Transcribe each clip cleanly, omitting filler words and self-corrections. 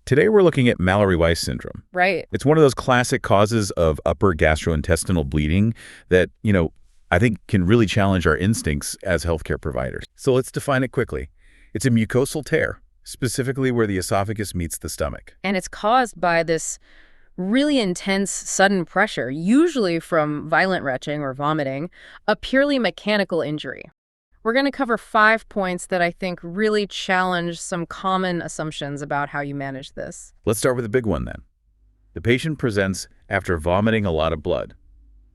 Today we're looking at Mallory-Weiss Syndrome. Right. It's one of those classic causes of upper gastrointestinal bleeding that, I think can really challenge our instincts as healthcare providers. So let's define it quickly. It's a mucosal tear, specifically where the esophagus meets the stomach. And it's caused by this really intense sudden pressure, usually from violent retching or vomiting, a purely mechanical injury. We're going to cover 5 points that I think really challenge some common assumptions about how you manage this. Let's start with the big one then. The patient presents after vomiting a lot of blood.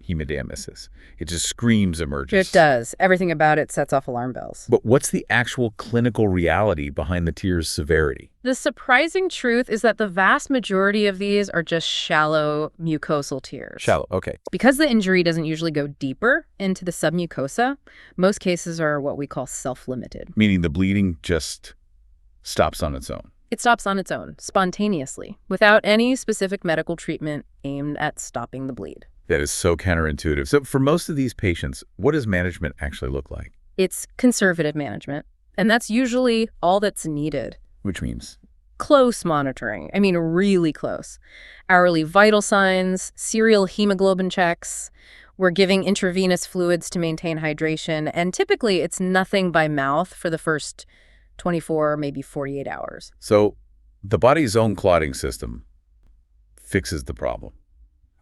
Hemodyamesis. It just screams emerges. It does. Everything about it sets off alarm bells. But what's the actual clinical reality behind the tear's severity? The surprising truth is that the vast majority of these are just shallow mucosal tears. Shallow, okay. Because the injury doesn't usually go deeper into the submucosa, most cases are what we call self-limited. Meaning the bleeding just stops on its own. It stops on its own, spontaneously, without any specific medical treatment aimed at stopping the bleed. That is so counterintuitive. So for most of these patients, what does management actually look like? It's conservative management, and that's usually all that's needed. Which means? Close monitoring. I mean, really close. Hourly vital signs, serial hemoglobin checks. We're giving intravenous fluids to maintain hydration, and typically it's nothing by mouth for the first 24, maybe 48 hours. So the body's own clotting system fixes the problem.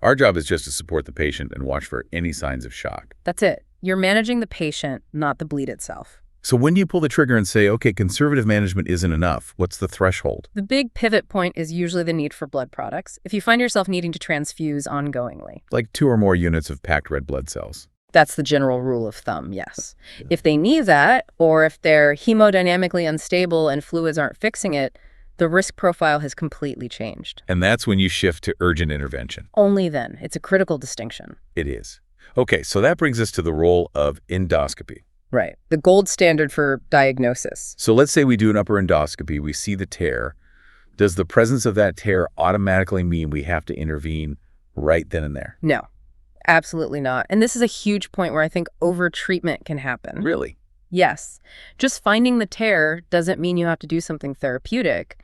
Our job is just to support the patient and watch for any signs of shock. That's it. You're managing the patient, not the bleed itself. So when do you pull the trigger and say, okay, conservative management isn't enough? What's the threshold? The big pivot point is usually the need for blood products. If you find yourself needing to transfuse ongoingly. Like 2 or more units of packed red blood cells. That's the general rule of thumb, yes. If they need that, or if they're hemodynamically unstable and fluids aren't fixing it, the risk profile has completely changed. And that's when you shift to urgent intervention. Only then. It's a critical distinction. It is. Okay, so that brings us to the role of endoscopy. Right. The gold standard for diagnosis. So let's say we do an upper endoscopy, we see the tear. Does the presence of that tear automatically mean we have to intervene right then and there? No, absolutely not. And this is a huge point where I think over-treatment can happen. Really? Yes. Just finding the tear doesn't mean you have to do something therapeutic.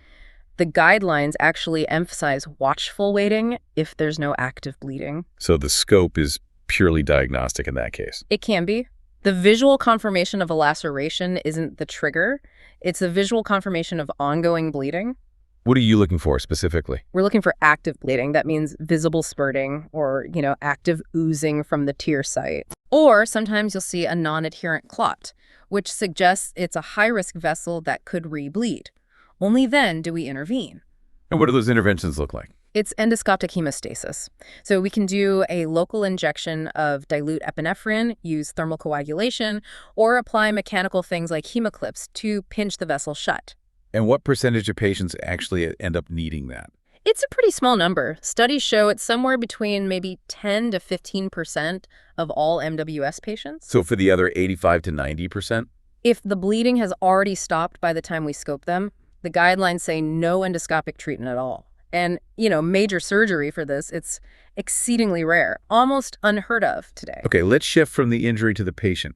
The guidelines actually emphasize watchful waiting if there's no active bleeding. So the scope is purely diagnostic in that case? It can be. The visual confirmation of a laceration isn't the trigger. It's the visual confirmation of ongoing bleeding. What are you looking for specifically? We're looking for active bleeding. That means visible spurting or, active oozing from the tear site. Or sometimes you'll see a non-adherent clot, which suggests it's a high-risk vessel that could re-bleed. Only then do we intervene. And what do those interventions look like? It's endoscopic hemostasis. So we can do a local injection of dilute epinephrine, use thermal coagulation, or apply mechanical things like hemoclips to pinch the vessel shut. And what percentage of patients actually end up needing that? It's a pretty small number. Studies show it's somewhere between maybe 10 to 15% of all MWS patients. So for the other 85 to 90%? If the bleeding has already stopped by the time we scope them, the guidelines say no endoscopic treatment at all. And, major surgery for this, it's exceedingly rare, almost unheard of today. Okay, let's shift from the injury to the patient.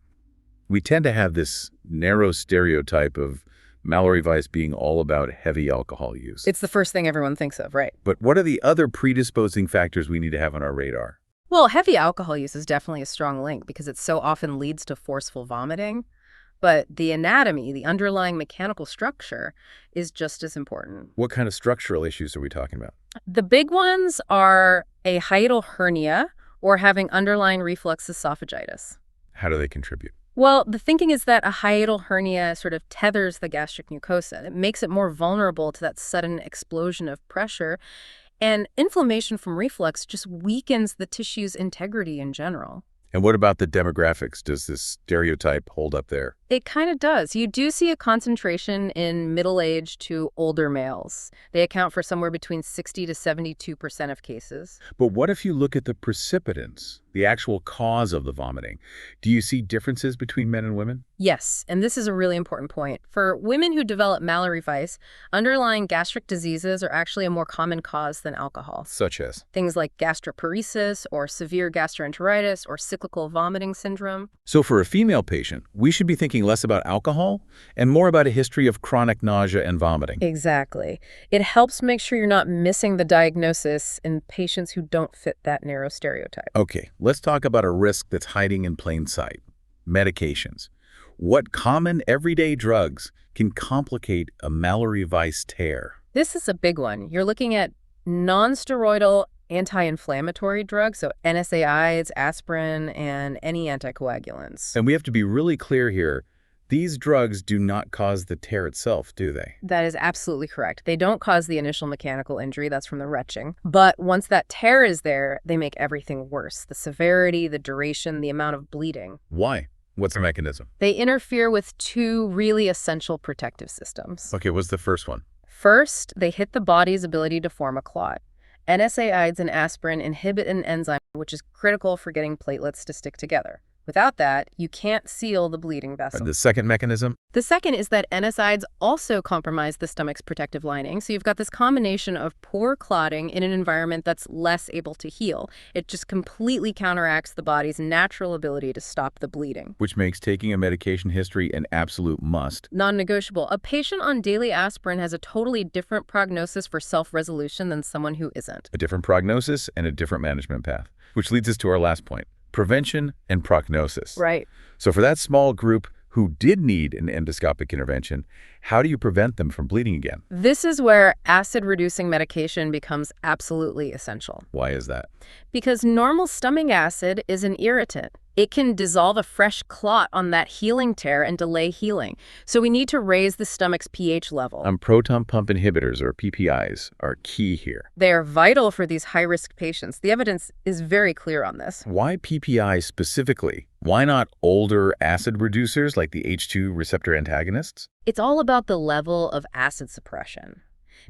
We tend to have this narrow stereotype of Mallory-Weiss being all about heavy alcohol use. It's the first thing everyone thinks of, right? But what are the other predisposing factors we need to have on our radar? Well, heavy alcohol use is definitely a strong link because it so often leads to forceful vomiting. But the anatomy, the underlying mechanical structure, is just as important. What kind of structural issues are we talking about? The big ones are a hiatal hernia or having underlying reflux esophagitis. How do they contribute? Well, the thinking is that a hiatal hernia sort of tethers the gastric mucosa. It makes it more vulnerable to that sudden explosion of pressure. And inflammation from reflux just weakens the tissue's integrity in general. And what about the demographics? Does this stereotype hold up there? It kind of does. You do see a concentration in middle-aged to older males. They account for somewhere between 60 to 72% of cases. But what if you look at the precipitants? the actual cause of the vomiting. Do you see differences between men and women? Yes, and this is a really important point. For women who develop Mallory-Weiss, underlying gastric diseases are actually a more common cause than alcohol. Such as? Things like gastroparesis or severe gastroenteritis or cyclical vomiting syndrome. So for a female patient, we should be thinking less about alcohol and more about a history of chronic nausea and vomiting. Exactly. It helps make sure you're not missing the diagnosis in patients who don't fit that narrow stereotype. Okay, let's talk about a risk that's hiding in plain sight. Medications. What common everyday drugs can complicate a Mallory-Weiss tear? This is a big one. You're looking at non-steroidal anti-inflammatory drugs, so NSAIDs, aspirin, and any anticoagulants. And we have to be really clear here. These drugs do not cause the tear itself, do they? That is absolutely correct. They don't cause the initial mechanical injury, that's from the retching. But once that tear is there, they make everything worse. The severity, the duration, the amount of bleeding. Why? What's the mechanism? They interfere with two really essential protective systems. Okay, what's the first one? First, they hit the body's ability to form a clot. NSAIDs and aspirin inhibit an enzyme which is critical for getting platelets to stick together. Without that, you can't seal the bleeding vessel. The second mechanism? The second is that NSAIDs also compromise the stomach's protective lining, so you've got this combination of poor clotting in an environment that's less able to heal. It just completely counteracts the body's natural ability to stop the bleeding. Which makes taking a medication history an absolute must. Non-negotiable. A patient on daily aspirin has a totally different prognosis for self-resolution than someone who isn't. A different prognosis and a different management path. Which leads us to our last point. Prevention and prognosis. Right. So for that small group who did need an endoscopic intervention, how do you prevent them from bleeding again? This is where acid-reducing medication becomes absolutely essential. Why is that? Because normal stomach acid is an irritant. It can dissolve a fresh clot on that healing tear and delay healing. So we need to raise the stomach's pH level. Proton pump inhibitors, or PPIs, are key here. They are vital for these high-risk patients. The evidence is very clear on this. Why PPIs specifically? Why not older acid reducers like the H2 receptor antagonists? It's all about the level of acid suppression.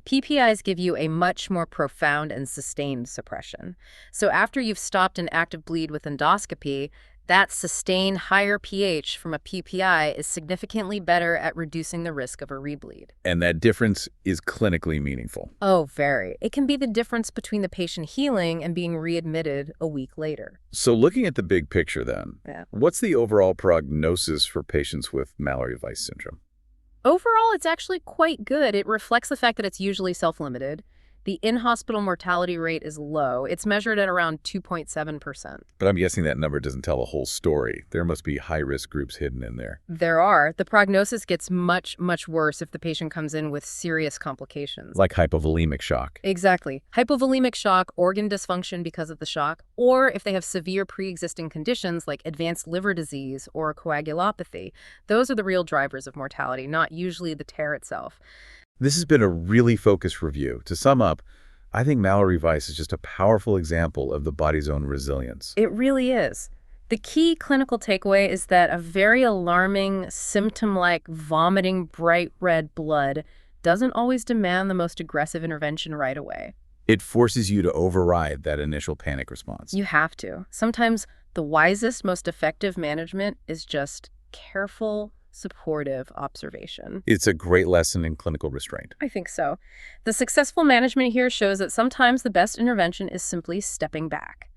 PPIs give you a much more profound and sustained suppression. So after you've stopped an active bleed with endoscopy, that sustained higher pH from a PPI is significantly better at reducing the risk of a rebleed. And that difference is clinically meaningful. Oh, very. It can be the difference between the patient healing and being readmitted a week later. So looking at the big picture then, what's the overall prognosis for patients with Mallory-Weiss syndrome? Overall, it's actually quite good. It reflects the fact that it's usually self-limited. The in-hospital mortality rate is low. It's measured at around 2.7%. But I'm guessing that number doesn't tell the whole story. There must be high-risk groups hidden in there. There are. The prognosis gets much, much worse if the patient comes in with serious complications. Like hypovolemic shock. Exactly. Hypovolemic shock, organ dysfunction because of the shock, or if they have severe pre-existing conditions like advanced liver disease or coagulopathy. Those are the real drivers of mortality, not usually the tear itself. This has been a really focused review. To sum up, I think Mallory-Weiss is just a powerful example of the body's own resilience. It really is. The key clinical takeaway is that a very alarming symptom like vomiting bright red blood doesn't always demand the most aggressive intervention right away. It forces you to override that initial panic response. You have to. Sometimes the wisest, most effective management is just careful, supportive observation. It's a great lesson in clinical restraint. I think so. The successful management here shows that sometimes the best intervention is simply stepping back.